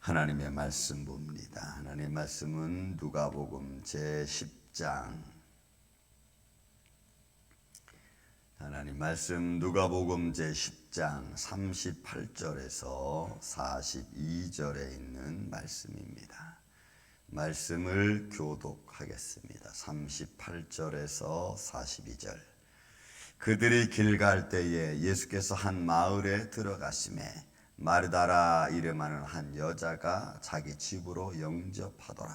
하나님의 말씀 봅니다. 하나님의 말씀은 누가복음 제10장. 하나님 말씀 누가복음 제10장 38절에서 42절에 있는 말씀입니다. 말씀을 교독하겠습니다. 38절에서 42절. 그들이 길 갈 때에 예수께서 한 마을에 들어가시매 마르다라 이름하는 한 여자가 자기 집으로 영접하더라.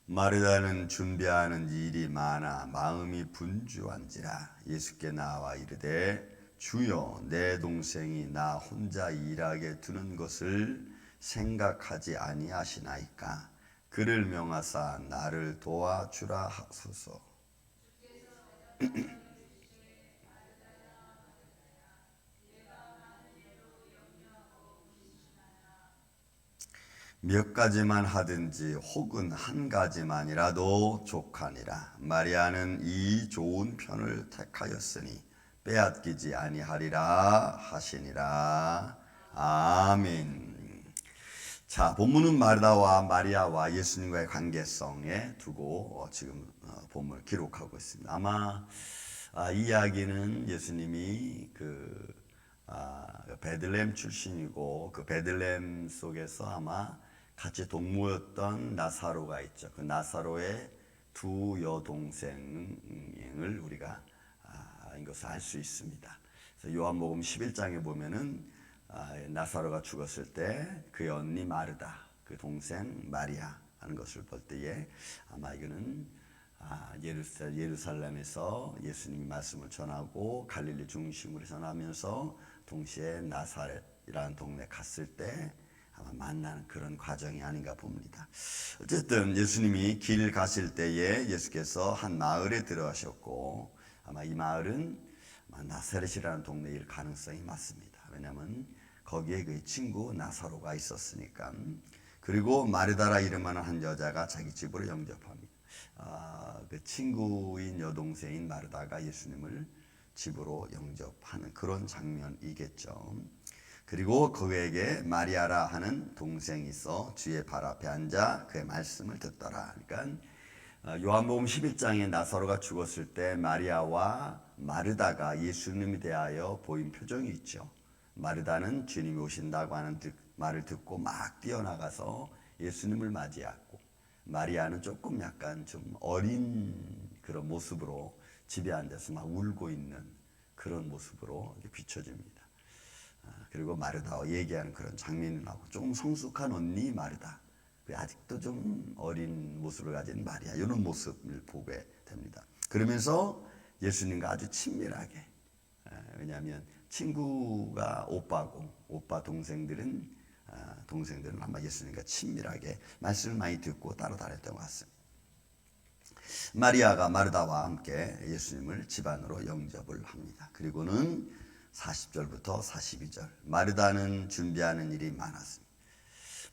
마르다는 준비하는 일이 많아 마음이 분주한지라 예수께 나와 이르되 주여 내 동생이 나 혼자 일하게 두는 것을 생각하지 아니하시나이까. 그를 명하사 나를 도와주라 하소서. 몇 가지만 하든지 혹은 한 가지만이라도 족하니라. 마리아는 이 좋은 편을 택하였으니 빼앗기지 아니하리라 하시니라. 아멘. 자, 본문은 마르다와 마리아와 예수님과의 관계성에 두고 지금 본문을 기록하고 있습니다. 아마 이 이야기는 예수님이 베들레헴 출신이고 그 베들레헴 속에서 아마 같이 동무였던 나사로가 있죠. 그 나사로의 두 여동생을 우리가 이것을 알 수 있습니다. 그래서 요한복음 11장에 보면은 나사로가 죽었을 때 그의 언니 마르다, 그 동생 마리아 하는 것을 볼 때에 아마 이거는 예루살렘에서 예수님이 말씀을 전하고 갈릴리 중심으로 전하면서 동시에 나사렛이라는 동네 갔을 때 아마 만나는 그런 과정이 아닌가 봅니다. 어쨌든 예수님이 길 가실 때에 예수께서 한 마을에 들어가셨고 아마 이 마을은 나사렛이라는 동네일 가능성이 많습니다. 왜냐하면 거기에 그의 친구 나사로가 있었으니까. 그리고 마르다라 이름하는 한 여자가 자기 집으로 영접합니다. 그 친구인 여동생인 마르다가 예수님을 집으로 영접하는 그런 장면이겠죠. 그리고 그에게 마리아라 하는 동생이 있어 주의 발 앞에 앉아 그의 말씀을 듣더라. 그러니까 요한복음 11장에 나사로가 죽었을 때 마리아와 마르다가 예수님에 대하여 보인 표정이 있죠. 마르다는 주님이 오신다고 하는 말을 듣고 막 뛰어나가서 예수님을 맞이했고, 마리아는 조금 약간 좀 어린 그런 모습으로 집에 앉아서 막 울고 있는 그런 모습으로 비춰집니다. 그리고 마르다와 얘기하는 그런 장면이 나오고, 조금 성숙한 언니 마르다, 아직도 좀 어린 모습을 가진 마리아, 이런 모습을 보게 됩니다. 그러면서 예수님과 아주 친밀하게, 왜냐하면 친구가 오빠고 오빠 동생들은 아마 예수님과 친밀하게 말씀을 많이 듣고 따라다녔던 것 같습니다. 마리아가 마르다와 함께 예수님을 집안으로 영접을 합니다. 그리고는 40절부터 42절, 마르다는 준비하는 일이 많았습니다.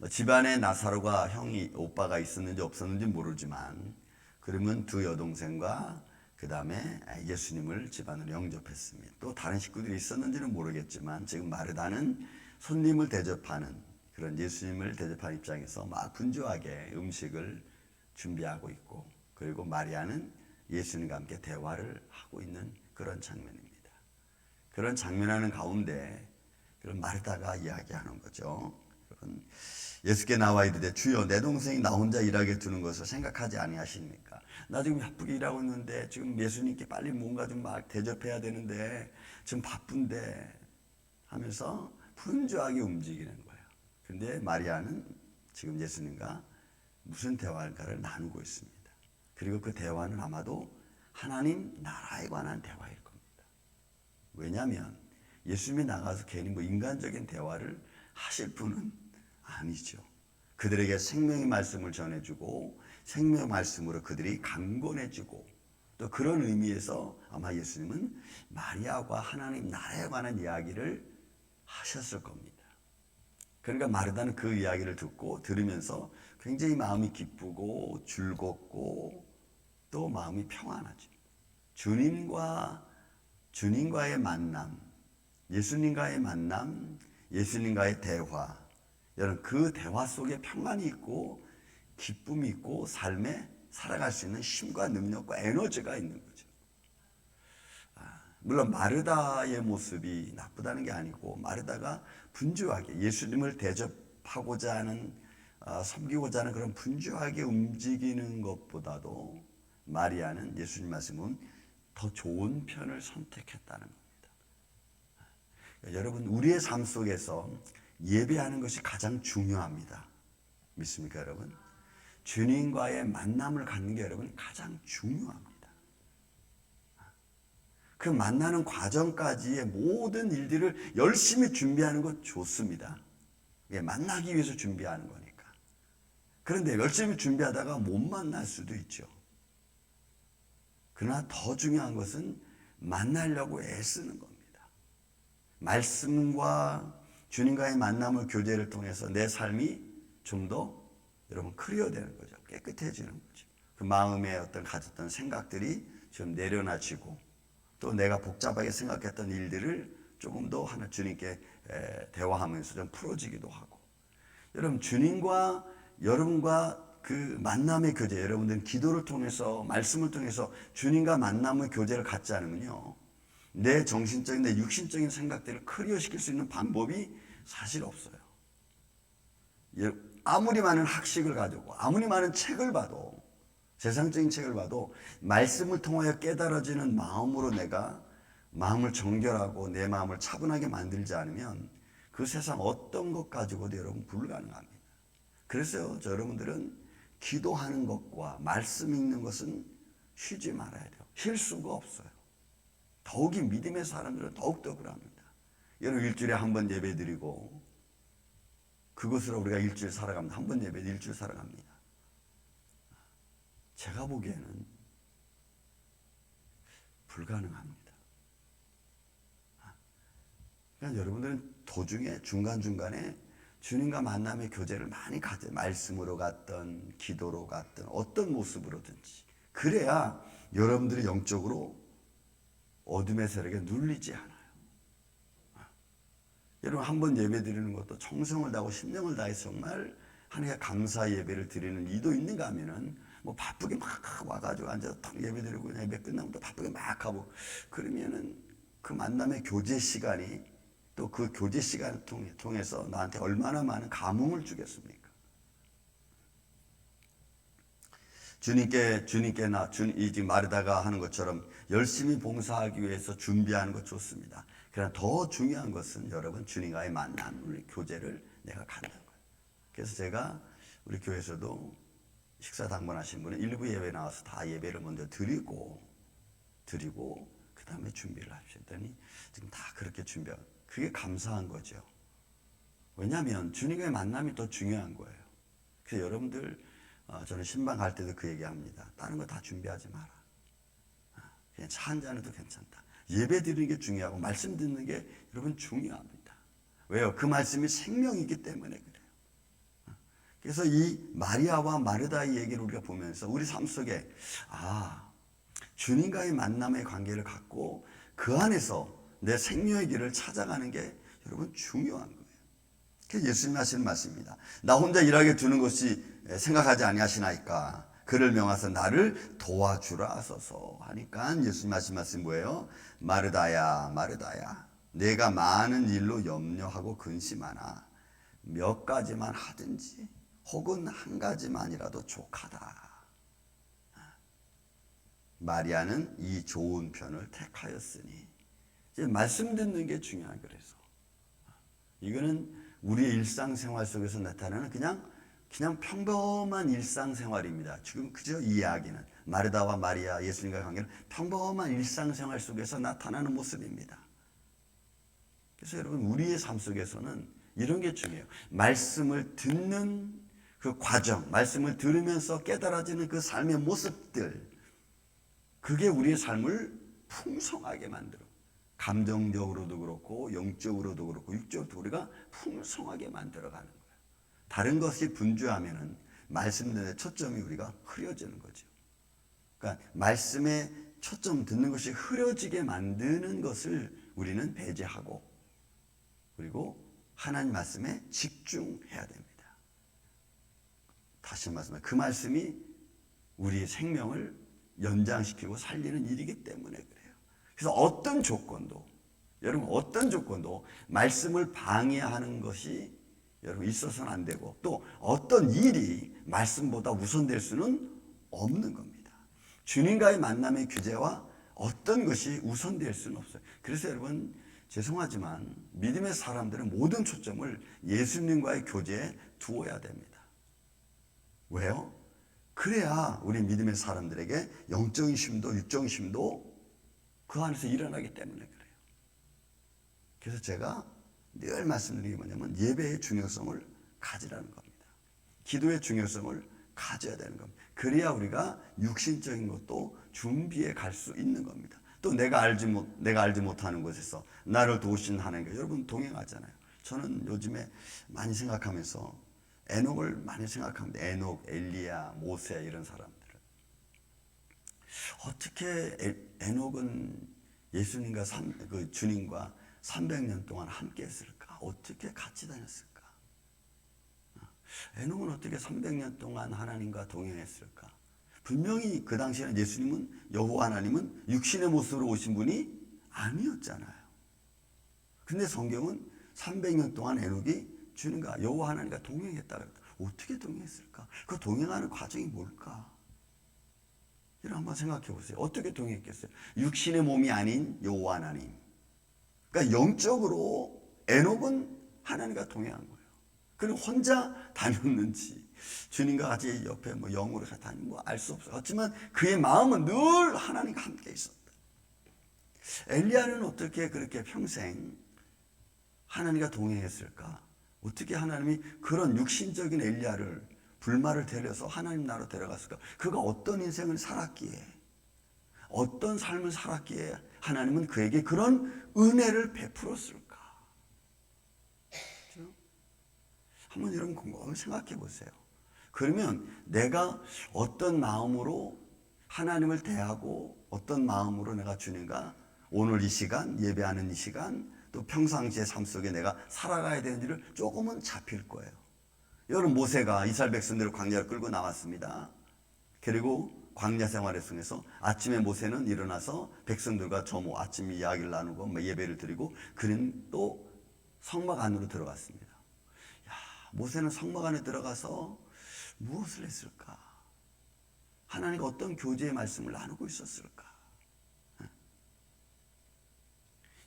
집안에 나사로가 오빠가 있었는지 없었는지 모르지만, 그러면 두 여동생과 그 다음에 예수님을 집안으로 영접했습니다. 또 다른 식구들이 있었는지는 모르겠지만 지금 마르다는 손님을 대접하는, 그런 예수님을 대접하는 입장에서 막 분주하게 음식을 준비하고 있고, 그리고 마리아는 예수님과 함께 대화를 하고 있는 그런 장면입니다. 그런 장면하는 가운데 그런 마르다가 이야기하는 거죠. 예수께 나와 이르되 주여 내 동생이 나 혼자 일하게 두는 것을 생각하지 아니하십니까? 나 지금 바쁘게 일하고 있는데 지금 예수님께 빨리 뭔가 좀 막 대접해야 되는데 지금 바쁜데 하면서 분주하게 움직이는 거예요. 근데 마리아는 지금 예수님과 무슨 대화일까를 나누고 있습니다. 그리고 그 대화는 아마도 하나님 나라에 관한 대화일 겁니다. 왜냐하면 예수님이 나가서 괜히 인간적인 대화를 하실 분은 아니죠. 그들에게 생명의 말씀을 전해주고 생명의 말씀으로 그들이 강건해지고, 또 그런 의미에서 아마 예수님은 마리아와 하나님 나라에 관한 이야기를 하셨을 겁니다. 그러니까 마르다는 그 이야기를 들으면서 굉장히 마음이 기쁘고 즐겁고 또 마음이 평안하죠. 주님과의 만남, 예수님과의 만남, 예수님과의 대화, 여러분 그 대화 속에 평안이 있고 기쁨이 있고 삶에 살아갈 수 있는 힘과 능력과 에너지가 있는 거죠. 물론 마르다의 모습이 나쁘다는 게 아니고, 마르다가 분주하게 예수님을 대접하고자 하는, 섬기고자 하는 그런 분주하게 움직이는 것보다도 마리아는 예수님 말씀은 더 좋은 편을 선택했다는 겁니다. 여러분, 우리의 삶 속에서 예배하는 것이 가장 중요합니다. 믿습니까, 여러분? 주님과의 만남을 갖는 게 여러분 가장 중요합니다. 그 만나는 과정까지의 모든 일들을 열심히 준비하는 것 좋습니다. 만나기 위해서 준비하는 거니까. 그런데 열심히 준비하다가 못 만날 수도 있죠. 그러나 더 중요한 것은 만나려고 애쓰는 겁니다. 말씀과 주님과의 만남을 교제를 통해서 내 삶이 좀 더 여러분 클리어되는 거죠. 깨끗해지는 거죠. 그 마음에 어떤 가졌던 생각들이 좀 내려놔지고, 또 내가 복잡하게 생각했던 일들을 조금 더 하나 주님께 대화하면서 좀 풀어지기도 하고. 여러분, 주님과 여러분과 그 만남의 교제, 여러분들은 기도를 통해서, 말씀을 통해서 주님과 만남의 교제를 갖지 않으면요, 내 정신적인, 내 육신적인 생각들을 클리어시킬 수 있는 방법이 사실 없어요. 아무리 많은 학식을 가지고 아무리 많은 책을 봐도, 세상적인 책을 봐도 말씀을 통하여 깨달아지는 마음으로 내가 마음을 정결하고 내 마음을 차분하게 만들지 않으면 그 세상 어떤 것 가지고도 여러분 불가능합니다. 그래서 여러분들은 기도하는 것과 말씀 읽는 것은 쉬지 말아야 돼요. 쉴 수가 없어요. 더욱이 믿음의 사람들은 더욱더 그럽니다. 여러분, 일주일에 한 번 예배 드리고 그것으로 우리가 일주일 살아갑니다. 한 번 예배 일주일 살아갑니다. 제가 보기에는 불가능합니다. 그러니까 여러분들은 도중에 중간중간에 주님과 만남의 교제를 많이 가져요. 말씀으로 갔든 기도로 갔든 어떤 모습으로든지. 그래야 여러분들이 영적으로 어둠의 세력에 눌리지 않아요. 여러분, 한 번 예배 드리는 것도 정성을 다하고 심령을 다해서 정말 하나님께 감사 예배를 드리는 이도 있는가 하면은 뭐 바쁘게 막 와가지고 앉아서 탁 예배 드리고 예배 끝나면 또 바쁘게 막 하고, 그러면은 그 만남의 교제 시간이 또 그 교제 시간을 통해서 나한테 얼마나 많은 감흥을 주겠습니까? 주님께 지금 마르다가 하는 것처럼 열심히 봉사하기 위해서 준비하는 것 좋습니다. 그러나 더 중요한 것은 여러분, 주님과의 만남, 우리 교제를 내가 갖는 거예요. 그래서 제가 우리 교회에서도 식사 당번하신 분은 일부 예배 나와서 다 예배를 먼저 드리고 그 다음에 준비를 하셨더니 지금 다 그렇게 준비하고, 그게 감사한 거죠. 왜냐하면 주님과의 만남이 더 중요한 거예요. 그래서 여러분들, 저는 신방 갈 때도 그 얘기합니다. 다른 거 다 준비하지 마라. 그냥 차 한 잔해도 괜찮다. 예배 드리는 게 중요하고 말씀 듣는 게 여러분 중요합니다. 왜요? 그 말씀이 생명이기 때문에 그래요. 그래서 이 마리아와 마르다의 얘기를 우리가 보면서 우리 삶 속에 주님과의 만남의 관계를 갖고 그 안에서 내 생명의 길을 찾아가는 게 여러분 중요한 거예요. 그래서 예수님이 하시는 말씀입니다. 나 혼자 일하게 두는 것이 생각하지 아니하시나이까. 그를 명하사 나를 도와주라 하소서 하니까 예수님 하신 말씀이 뭐예요? 마르다야, 마르다야, 내가 많은 일로 염려하고 근심하나 몇 가지만 하든지 혹은 한 가지만이라도 족하다. 마리아는 이 좋은 편을 택하였으니. 이제 말씀 듣는 게 중요한. 그래서 이거는 우리의 일상생활 속에서 나타나는 그냥 평범한 일상생활입니다. 지금 그저 이 이야기는 마르다와 마리아, 예수님과의 관계는 평범한 일상생활 속에서 나타나는 모습입니다. 그래서 여러분, 우리의 삶 속에서는 이런 게 중요해요. 말씀을 듣는 그 과정, 말씀을 들으면서 깨달아지는 그 삶의 모습들, 그게 우리의 삶을 풍성하게 만들어. 감정적으로도 그렇고 영적으로도 그렇고 육적으로도 우리가 풍성하게 만들어가는 거예요. 다른 것이 분주하면은 말씀 듣는 초점이 우리가 흐려지는 거죠. 그러니까 말씀에 초점 듣는 것이 흐려지게 만드는 것을 우리는 배제하고, 그리고 하나님 말씀에 집중해야 됩니다. 다시 말씀해, 그 말씀이 우리의 생명을 연장시키고 살리는 일이기 때문에 그래요. 그래서 어떤 조건도, 여러분 어떤 조건도 말씀을 방해하는 것이 여러분 있어서는 안 되고, 또 어떤 일이 말씀보다 우선될 수는 없는 겁니다. 주님과의 만남의 규제와 어떤 것이 우선될 수는 없어요. 그래서 여러분 죄송하지만 믿음의 사람들은 모든 초점을 예수님과의 교제에 두어야 됩니다. 왜요? 그래야 우리 믿음의 사람들에게 영적인 심도, 육적인 심도 그 안에서 일어나기 때문에 그래요. 그래서 제가 늘 말씀드리는 게 뭐냐면 예배의 중요성을 가지라는 겁니다. 기도의 중요성을 가져야 되는 겁니다. 그래야 우리가 육신적인 것도 준비해 갈 수 있는 겁니다. 또 내가 알지 못하는 곳에서 나를 도우신 하나님과 여러분 동행하잖아요. 저는 요즘에 많이 생각하면서 에녹을 많이 생각합니다. 에녹, 엘리야, 모세 이런 사람들을. 어떻게 에녹은 예수님과 주님과 300년 동안 함께 했을까? 어떻게 같이 다녔을까? 에녹은 어떻게 300년 동안 하나님과 동행했을까? 분명히 그 당시에는 예수님은, 여호와 하나님은 육신의 모습으로 오신 분이 아니었잖아요. 근데 성경은 300년 동안 에녹이 주님과 여호와 하나님과 동행했다 그랬다. 어떻게 동행했을까? 그 동행하는 과정이 뭘까? 이런 한번 생각해 보세요. 어떻게 동행했겠어요? 육신의 몸이 아닌 여호와 하나님. 그러니까 영적으로 에녹은 하나님과 동행한 거예요. 그리고 혼자 다녔는지 주님과 같이 옆에 영으로 다니는 거 알 수 없어요. 하지만 그의 마음은 늘 하나님과 함께 있었다. 엘리야는 어떻게 그렇게 평생 하나님과 동행했을까? 어떻게 하나님이 그런 육신적인 엘리야를 불말을 데려서 하나님 나라로 데려갔을까? 그가 어떤 인생을 살았기에, 어떤 삶을 살았기에 하나님은 그에게 그런 은혜를 베풀었을까? 그렇죠? 한번 여러분 곰곰이 생각해 보세요. 그러면 내가 어떤 마음으로 하나님을 대하고 어떤 마음으로 내가 주님과 오늘 이 시간, 예배하는 이 시간, 또 평상시의 삶 속에 내가 살아가야 되는지를 조금은 잡힐 거예요. 여러분 모세가 이스라엘 백성들을 광야를 끌고 나왔습니다. 그리고 광야 생활을 통해서 아침에 모세는 일어나서 백성들과 아침 이야기를 나누고 예배를 드리고 그는 또 성막 안으로 들어갔습니다. 모세는 성막 안에 들어가서 무엇을 했을까? 하나님과 어떤 교제의 말씀을 나누고 있었을까?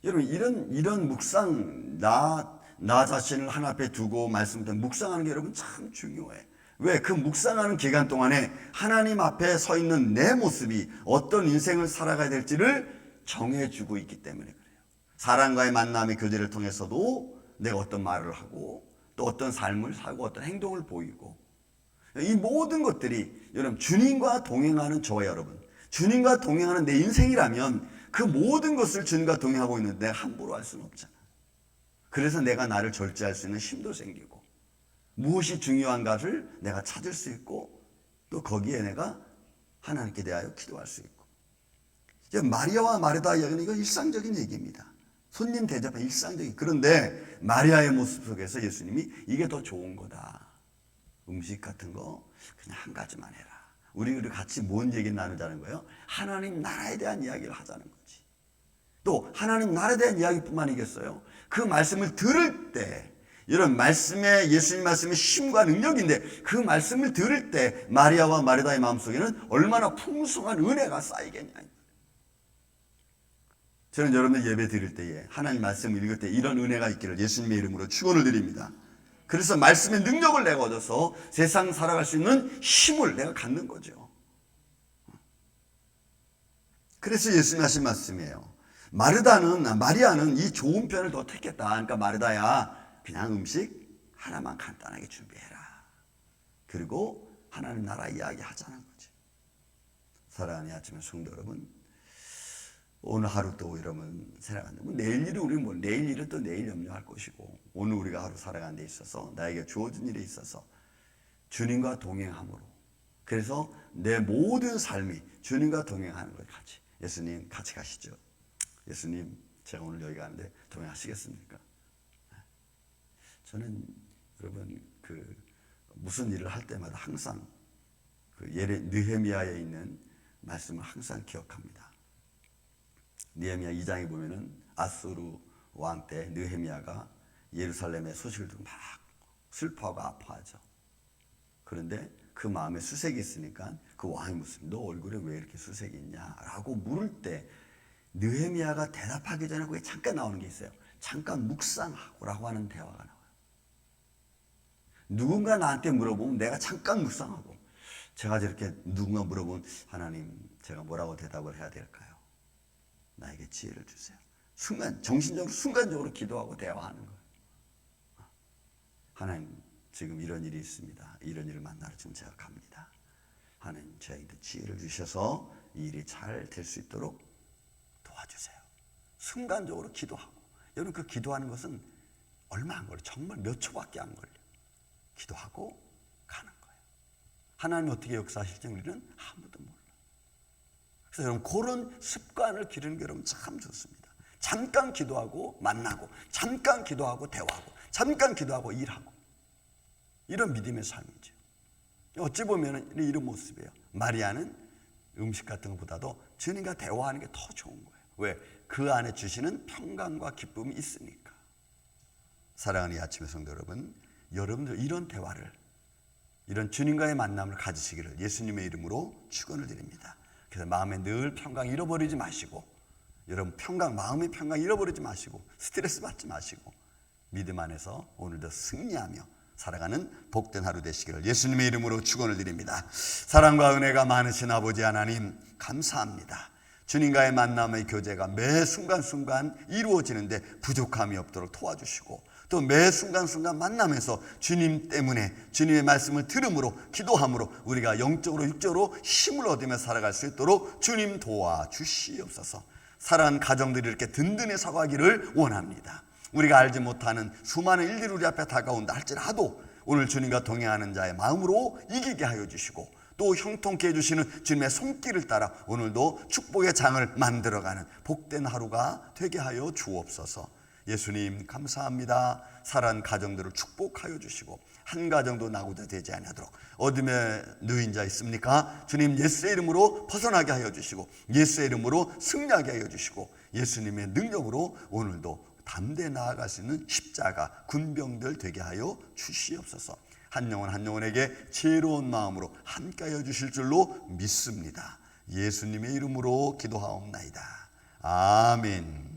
여러분 이런 묵상 나 자신을 하나 앞에 두고 말씀드린 묵상하는 게 여러분 참 중요해. 왜? 그 묵상하는 기간 동안에 하나님 앞에 서 있는 내 모습이 어떤 인생을 살아가야 될지를 정해주고 있기 때문에 그래요. 사람과의 만남의 교제를 통해서도 내가 어떤 말을 하고 또 어떤 삶을 살고 어떤 행동을 보이고 이 모든 것들이 여러분 주님과 동행하는 저와 여러분, 주님과 동행하는 내 인생이라면 그 모든 것을 주님과 동행하고 있는데 내가 함부로 할 수는 없잖아. 그래서 내가 나를 절제할 수 있는 힘도 생기고 무엇이 중요한가를 내가 찾을 수 있고 또 거기에 내가 하나님께 대하여 기도할 수 있고. 마리아와 마르다 이야기는 이건 일상적인 얘기입니다. 손님 대접은 일상적인. 그런데 마리아의 모습 속에서 예수님이 이게 더 좋은 거다. 음식 같은 거 그냥 한 가지만 해라. 우리 같이 뭔 얘기 나누자는 거예요? 하나님 나라에 대한 이야기를 하자는 거지. 또 하나님 나라에 대한 이야기뿐만 아니겠어요? 그 말씀을 들을 때 이런 말씀에 예수님 말씀의 힘과 능력인데 그 말씀을 들을 때 마리아와 마르다의 마음속에는 얼마나 풍성한 은혜가 쌓이겠냐. 저는 여러분들 예배 드릴 때에 하나님 말씀을 읽을 때 이런 은혜가 있기를 예수님의 이름으로 축원을 드립니다. 그래서 말씀의 능력을 내가 얻어서 세상 살아갈 수 있는 힘을 내가 갖는 거죠. 그래서 예수님 하신 말씀이에요. 마리아는 이 좋은 편을 더 택했다. 그러니까 마르다야 그냥 음식 하나만 간단하게 준비해라. 그리고 하나님 나라 이야기 하자는 거지. 사랑하는 아침에 성도 여러분, 오늘 하루 또 이러면 살아간다. 내일 일은 우리는 내일 일은 또 내일 염려할 것이고 오늘 우리가 하루 살아가는 데 있어서 나에게 주어진 일에 있어서 주님과 동행함으로 그래서 내 모든 삶이 주님과 동행하는 것 같이 예수님 같이 가시죠. 예수님 제가 오늘 여기 가는데 동행하시겠습니까? 저는 여러분 무슨 일을 할 때마다 항상 느헤미야에 있는 말씀을 항상 기억합니다. 느헤미야 2장에 보면은 아수르 왕 때 느헤미야가 예루살렘의 소식을 듣고 막 슬퍼하고 아파하죠. 그런데 그 마음에 수색이 있으니까 그 왕이 묻습니다. 너 얼굴에 왜 이렇게 수색이 있냐? 라고 물을 때 느헤미야가 대답하기 전에 거기 잠깐 나오는 게 있어요. 잠깐 묵상하고 라고 하는 대화가 나와요. 누군가 나한테 물어보면 내가 잠깐 묵상하고, 제가 저렇게 누군가 물어보면 하나님 제가 뭐라고 대답을 해야 될까요? 나에게 지혜를 주세요. 정신적으로 순간적으로 기도하고 대화하는 거예요. 하나님 지금 이런 일이 있습니다. 이런 일을 만나러 지금 제가 갑니다. 하나님 저에게 지혜를 주셔서 이 일이 잘 될 수 있도록 도와주세요. 순간적으로 기도하고. 여러분 그 기도하는 것은 얼마 안 걸려요. 정말 몇 초밖에 안 걸려요. 기도하고 가는 거예요. 하나님 어떻게 역사하실지 우리는 아무도 몰라요. 그래서 여러분 그런 습관을 기르는 게 여러분 참 좋습니다. 잠깐 기도하고 만나고, 잠깐 기도하고 대화하고, 잠깐 기도하고 일하고, 이런 믿음의 삶이죠. 어찌 보면 이런 모습이에요. 마리아는 음식 같은 것보다도 주님과 대화하는 게 더 좋은 거예요. 왜? 그 안에 주시는 평강과 기쁨이 있으니까. 사랑하는 이 아침의 성도 여러분, 여러분들 이런 대화를, 이런 주님과의 만남을 가지시기를 예수님의 이름으로 축원을 드립니다. 그래서 마음에 늘 평강 잃어버리지 마시고, 여러분 마음의 평강 잃어버리지 마시고, 스트레스 받지 마시고, 믿음 안에서 오늘도 승리하며 살아가는 복된 하루 되시기를 예수님의 이름으로 축원을 드립니다. 사랑과 은혜가 많으신 아버지 하나님 감사합니다. 주님과의 만남의 교제가 매 순간순간 이루어지는데 부족함이 없도록 도와주시고, 또 매 순간순간 만나면서 주님 때문에, 주님의 말씀을 들음으로, 기도함으로 우리가 영적으로 육적으로 힘을 얻으며 살아갈 수 있도록 주님 도와주시옵소서. 사랑하는 가정들이 이렇게 든든히 서가기를 원합니다. 우리가 알지 못하는 수많은 일들이 우리 앞에 다가온다 할지라도 오늘 주님과 동행하는 자의 마음으로 이기게 하여 주시고, 또 형통케 해주시는 주님의 손길을 따라 오늘도 축복의 장을 만들어가는 복된 하루가 되게 하여 주옵소서. 예수님 감사합니다. 살아난 가정들을 축복하여 주시고, 한 가정도 나고자 되지 아니하도록. 어둠에 누인 자 있습니까? 주님 예수의 이름으로 벗어나게 하여 주시고, 예수의 이름으로 승리하게 하여 주시고, 예수님의 능력으로 오늘도 담대히 나아갈 수 있는 십자가 군병들 되게 하여 주시옵소서. 한 영혼 한 영혼에게 지혜로운 마음으로 함께하여 주실 줄로 믿습니다. 예수님의 이름으로 기도하옵나이다. 아멘.